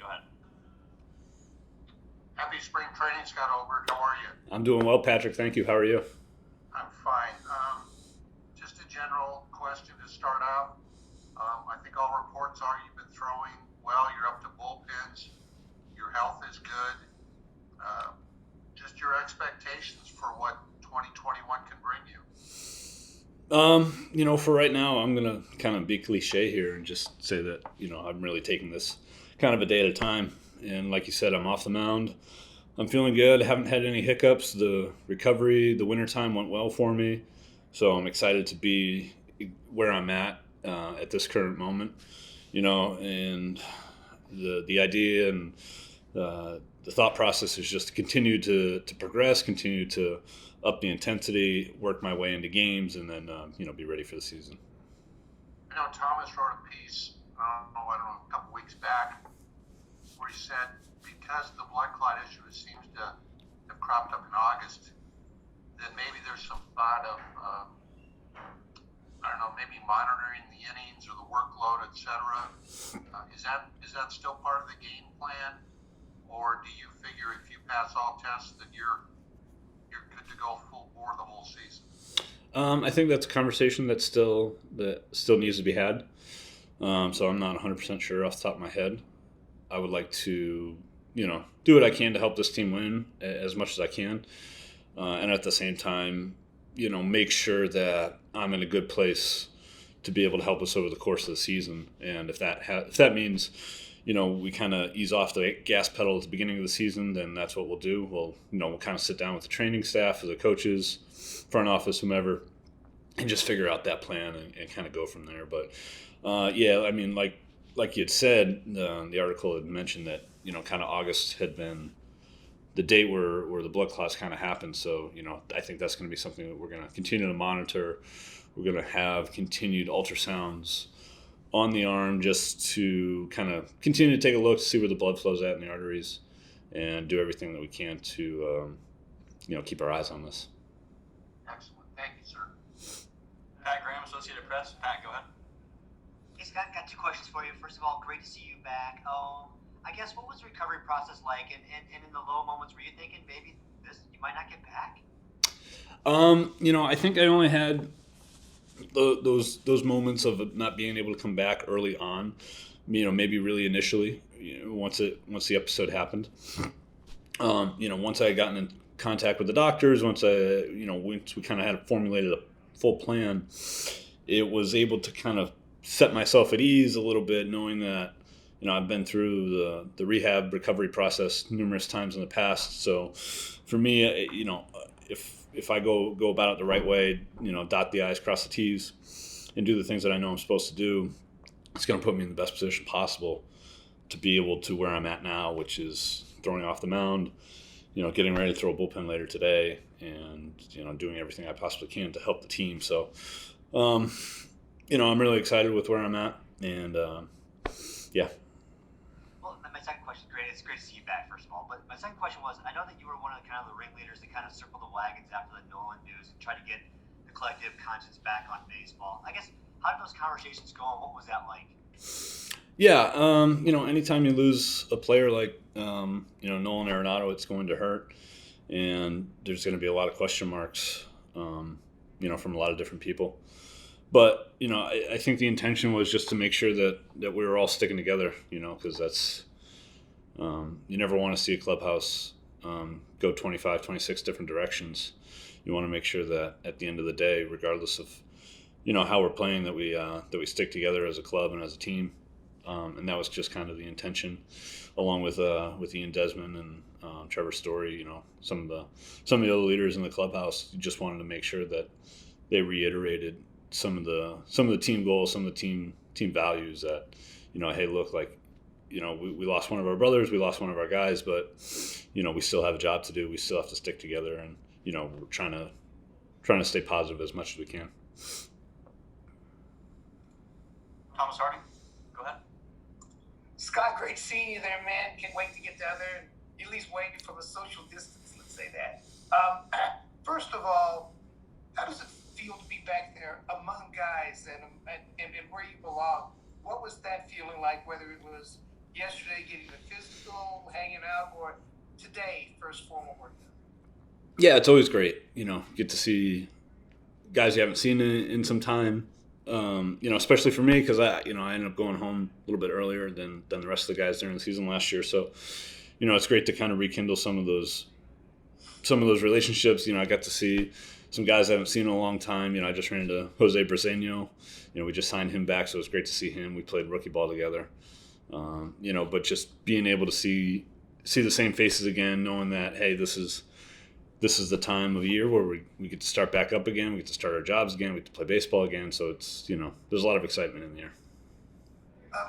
Go ahead. Happy spring training, Scott Oberg. How are you? I'm doing well, Patrick. Thank you. How are you? I'm fine. Just a general question to start out. I think all reports are you've been throwing well. You're up to bullpens. Your health is good. Just your expectations for what 2021 can bring you. For right now, I'm gonna kind of be cliche here and just say that I'm really taking this kind of a day at a time. And like you said, I'm off the mound. I'm feeling good. I haven't had any hiccups. The recovery, the wintertime went well for me, so I'm excited to be where I'm at this current moment. And the idea and the thought process is just to continue to progress, continue to up the intensity, work my way into games, and then be ready for the season. I know Thomas wrote a piece, I don't know, a couple weeks back, where he said because the blood clot issue seems to have cropped up in August, then maybe there's some thought of, I don't know, maybe monitoring the innings or the workload, etc. Is that still part of the game plan, or do you figure if you pass all tests that you're good to go full bore the whole season? I think that's a conversation that still needs to be had. So I'm not 100% sure off the top of my head. I would like to, do what I can to help this team win as much as I can, and at the same time, make sure that I'm in a good place to be able to help us over the course of the season. And if that means, we kind of ease off the gas pedal at the beginning of the season, then that's what we'll do. We'll kind of sit down with the training staff, the coaches, front office, whomever, and just figure out that plan and kind of go from there. But like you had said, the article had mentioned that kind of August had been the date where the blood clots kind of happened. So I think that's going to be something that we're going to continue to monitor. We're going to have continued ultrasounds on the arm just to kind of continue to take a look to see where the blood flows at in the arteries, and do everything that we can to keep our eyes on this. Excellent. Thank you, sir. Pat Graham, Associated Press. Pat, go ahead. Hey, Scott, got two questions for you. First of all, great to see you back. I guess, what was the recovery process like? And in the low moments, were you thinking maybe you might not get back? I think I only had those moments of not being able to come back early on. Maybe really initially, once the episode happened. Once I had gotten in contact with the doctors, once we kind of had formulated a full plan, it was able to kind of set myself at ease a little bit, knowing that I've been through the rehab recovery process numerous times in the past. So for me, if I go about it the right way, dot the I's, cross the T's, and do the things that I know I'm supposed to do, it's going to put me in the best position possible to be able to where I'm at now, which is throwing off the mound, getting ready to throw a bullpen later today, and doing everything I possibly can to help the team. So, I'm really excited with where I'm at, and yeah. Well, my second question, it's great to see you back, first of all. But my second question was, I know that you were one of the ringleaders that kind of circled the wagons after the Nolan news and tried to get the collective conscience back on baseball. I guess, how did those conversations go, and what was that like? Yeah, anytime you lose a player like Nolan Arenado, it's going to hurt, and there's going to be a lot of question marks, from a lot of different people. But I think the intention was just to make sure that we were all sticking together, because that's you never want to see a clubhouse go 25, 26 different directions. You want to make sure that at the end of the day, regardless of how we're playing, that we stick together as a club and as a team. And that was just kind of the intention, along with Ian Desmond and Trevor Story. Some of the other leaders in the clubhouse just wanted to make sure that they reiterated some of the team goals, some of the team values. That hey, look, like we lost one of our brothers, we lost one of our guys, but we still have a job to do. We still have to stick together, and we're trying to stay positive as much as we can. Thomas Hardy, go ahead. Scott, great seeing you there, man. Can't wait to get down there and at least wait from a social distance, let's say that. First of all, how does it feel to be back there among guys and where you belong? What was that feeling like, whether it was yesterday getting the physical, hanging out, or today first formal workout? Yeah, it's always great. Get to see guys you haven't seen in some time. Especially for me because I ended up going home a little bit earlier than the rest of the guys during the season last year. So, it's great to kind of rekindle some of those relationships. I got to see some guys I haven't seen in a long time. I just ran into Jose Briseño. We just signed him back, so it was great to see him. We played rookie ball together. But just being able to see the same faces again, knowing that, hey, this is the time of year where we get to start back up again. We get to start our jobs again. We get to play baseball again. So it's, there's a lot of excitement in the air.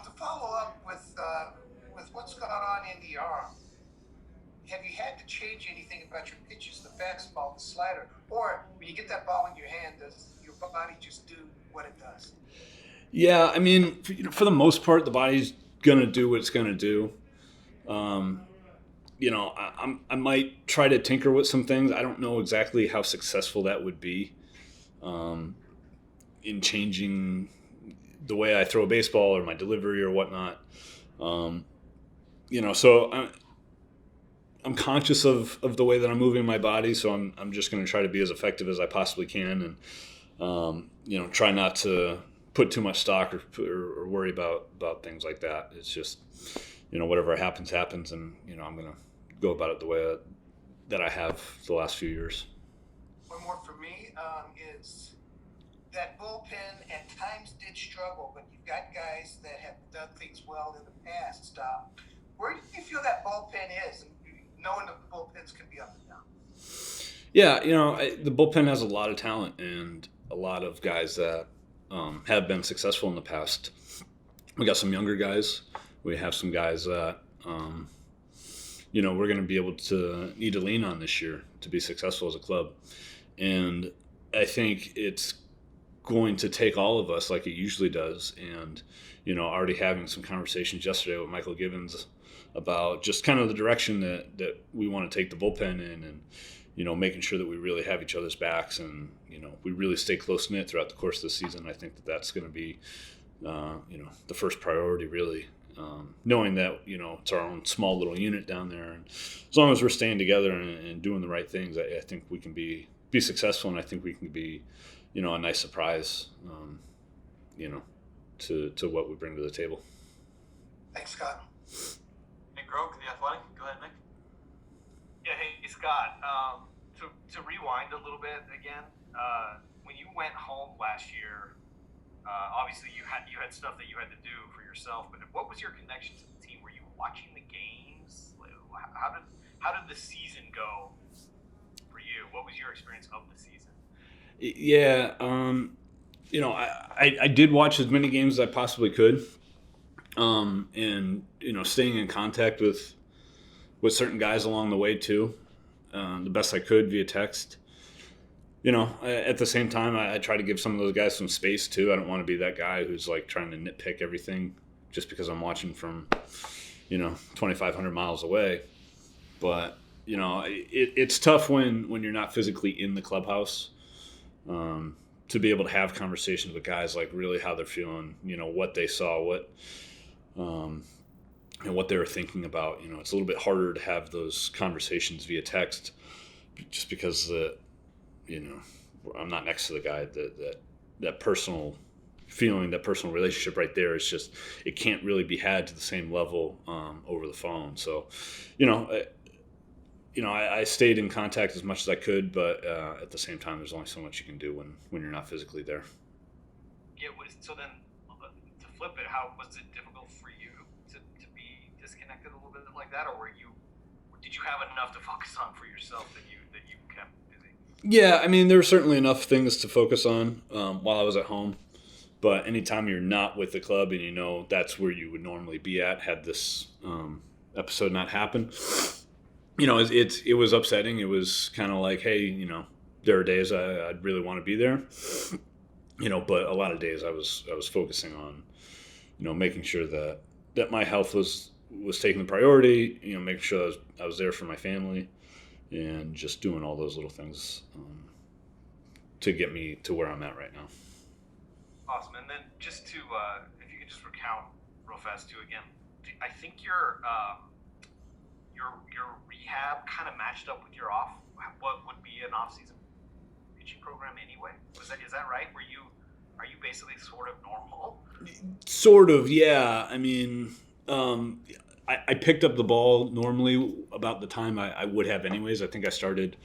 To follow up with what's going on in the arm, have you had to change anything about your pitches, the fastball, the slider, or when you get that ball in your hand, does your body just do what it does? Yeah, I mean, for the most part, the body's gonna do what it's gonna do. I might try to tinker with some things. I don't know exactly how successful that would be in changing the way I throw a baseball or my delivery or whatnot. So I'm conscious of the way that I'm moving my body, so I'm just going to try to be as effective as I possibly can, and try not to put too much stock or worry about things like that. It's just whatever happens, and I'm going to go about it the way that I have the last few years. One more for me is that bullpen at times did struggle, but you've got guys that have done things well in the past. Where do you feel that bullpen is, and knowing that the bullpens can be up and down? Yeah, the bullpen has a lot of talent and a lot of guys that have been successful in the past. We got some younger guys. We have some guys that we're going to be able to need to lean on this year to be successful as a club. And I think it's going to take all of us like it usually does. And, already having some conversations yesterday with Michael Gibbons about just kind of the direction that we want to take the bullpen in, and, making sure that we really have each other's backs and, we really stay close-knit throughout the course of the season. I think that's going to be, the first priority really. Knowing that, it's our own small little unit down there. And as long as we're staying together and doing the right things, I think we can be successful, and I think we can be, a nice surprise, to what we bring to the table. Thanks, Scott. Nick Grove, The Athletic. Go ahead, Nick. Yeah, hey Scott. To rewind a little bit again, when you went home last year, obviously you had stuff that you had to do for yourself. But what was your connection to the team? Were you watching the games? How did the season go for you? What was your experience of the season? Yeah, I did watch as many games as I possibly could, and staying in contact with certain guys along the way too, the best I could via text. At the same time, I try to give some of those guys some space too. I don't want to be that guy who's like trying to nitpick everything just because I'm watching from 2,500 miles away. But it's tough when you're not physically in the clubhouse. To be able to have conversations with guys, like really how they're feeling, what they saw, and what they were thinking about. It's a little bit harder to have those conversations via text, just because I'm not next to the guy. That personal feeling, that personal relationship right there is just, it can't really be had to the same level over the phone. So, I stayed in contact as much as I could, but at the same time, there's only so much you can do when you're not physically there. Yeah. So then, to flip it, how was it difficult for you to be disconnected a little bit like that, or did you have enough to focus on for yourself that you kept busy? Yeah, I mean, there were certainly enough things to focus on while I was at home. But anytime you're not with the club and that's where you would normally be at, had this episode not happen, it was upsetting. It was kind of like, hey, there are days I'd really want to be there, but a lot of days I was focusing on, making sure that my health was taking the priority, making sure I was there for my family, and just doing all those little things to get me to where I'm at right now. Awesome. And then just to, if you could just recount real fast too again, I think your rehab kind of matched up with your what would be an off-season pitching program anyway. Is that right? Are you basically sort of normal? Sort of, yeah. I mean, I picked up the ball normally about the time I would have anyways. I think I started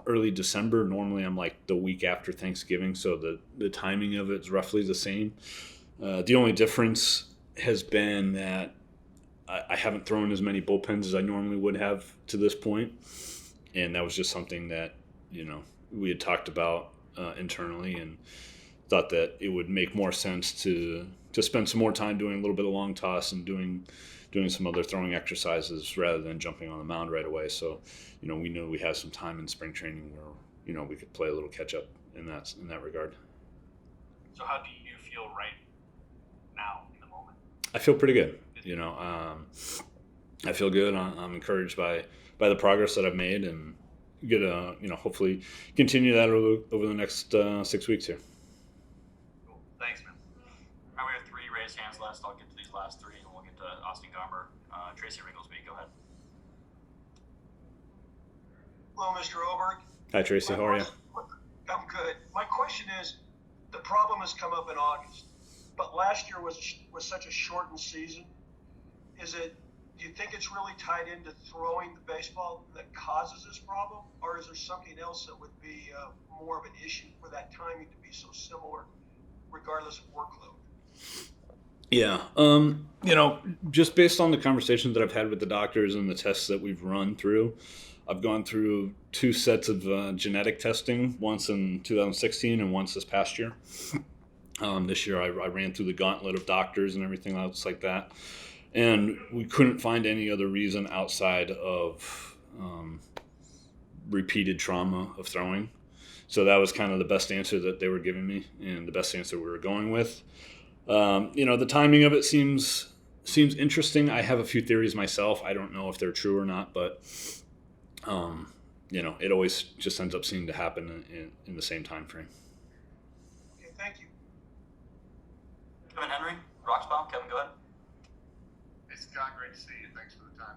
early December. Normally I'm like the week after Thanksgiving, so the timing of it's roughly the same. The only difference has been that I haven't thrown as many bullpens as I normally would have to this point, and that was just something that we had talked about internally, and thought that it would make more sense to spend some more time doing a little bit of long toss and doing some other throwing exercises rather than jumping on the mound right away. So, we knew we had some time in spring training where we could play a little catch up in that regard. So how do you feel right now in the moment? I feel pretty good. I feel good. I'm encouraged by the progress that I've made, and get hopefully continue that over the next 6 weeks here. Cool. Thanks, man. All right, we have 3 raised hands left. I'll get to these last 3, and we'll get to Austin Garber. Tracy Ringlesby, go ahead. Hello, Mr. Oberg. Hi, Tracy. How are you? I'm good. My question is, the problem has come up in August, but last year was such a shortened season. Do you think it's really tied into throwing the baseball that causes this problem, or is there something else that would be more of an issue for that timing to be so similar, regardless of workload? Yeah. Just based on the conversations that I've had with the doctors and the tests that we've run through, I've gone through 2 sets of genetic testing, once in 2016 and once this past year. This year I ran through the gauntlet of doctors and everything else like that. And we couldn't find any other reason outside of repeated trauma of throwing. So that was kind of the best answer that they were giving me, and the best answer we were going with. The timing of it seems interesting. I have a few theories myself. I don't know if they're true or not, but it always just ends up seeming to happen in the same time frame. Okay, thank you. Kevin Henry, Roxbaum. Kevin, go ahead. Hey, Scott, great to see you. Thanks for the time.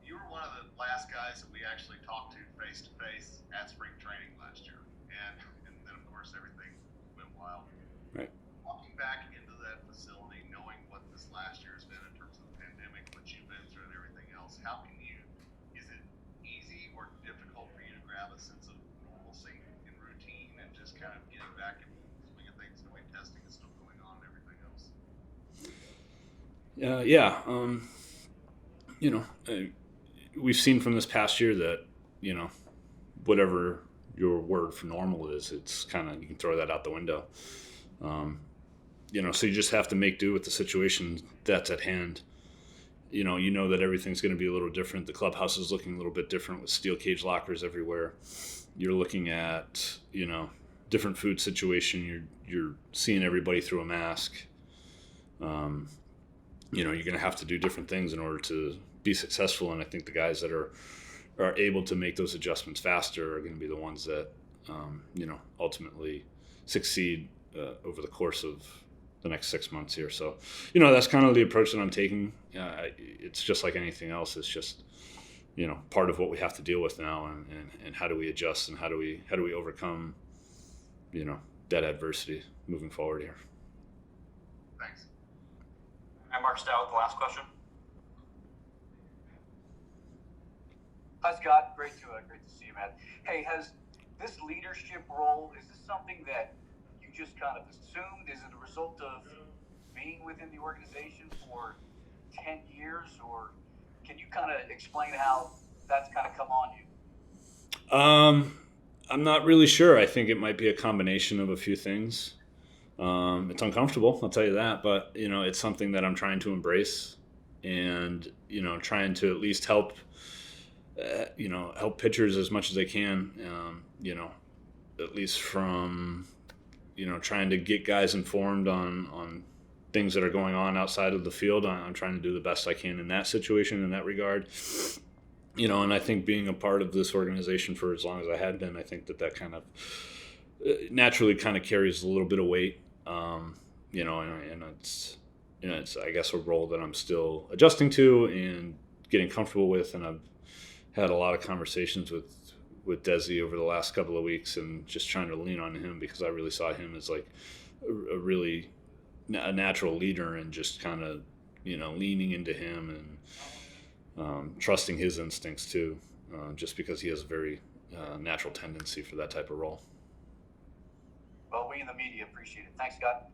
You were one of the last guys that we actually talked to face-to-face at spring training last year. And then, of course, everything went wild. Right. Walking back into that facility, knowing what this last year has been in terms of the pandemic, what you've been through and everything else, is it easy or difficult for you to grab a sense of normalcy and routine and just kind of getting back in the swing of things, the way testing is still going on and everything else? We've seen from this past year that, whatever your word for normal is, it's kind of, you can throw that out the window. So you just have to make do with the situation that's at hand. You know that everything's going to be a little different. The clubhouse is looking a little bit different with steel cage lockers everywhere. You're looking at, different food situation. You're seeing everybody through a mask. You're going to have to do different things in order to be successful. And I think the guys that are able to make those adjustments faster are going to be the ones that, ultimately succeed over the course of the next 6 months here. So, that's kind of the approach that I'm taking. It's just like anything else. It's just, part of what we have to deal with now, and how do we adjust, and how do we overcome, that adversity moving forward here. Thanks. And Mark Stout with the last question. Hi, Scott. Great to see you, man. Hey, has this leadership role, is this something that you just kind of assumed? Is it a result of being within the organization for 10 years, or can you kind of explain how that's kind of come on you? I'm not really sure. I think it might be a combination of a few things. It's uncomfortable, I'll tell you that, but it's something that I'm trying to embrace, and trying to at least help pitchers as much as I can. At least from trying to get guys informed on things that are going on outside of the field. I'm trying to do the best I can in that situation, in that regard. And I think being a part of this organization for as long as I had been, I think that kind of naturally kind of carries a little bit of weight. And it's, it's, I guess, a role that I'm still adjusting to and getting comfortable with. And I've had a lot of conversations with Desi over the last couple of weeks, and just trying to lean on him, because I really saw him as like a really natural leader, and just kind of, leaning into him and trusting his instincts too, just because he has a very natural tendency for that type of role. Well, we in the media appreciate it. Thanks, Scott.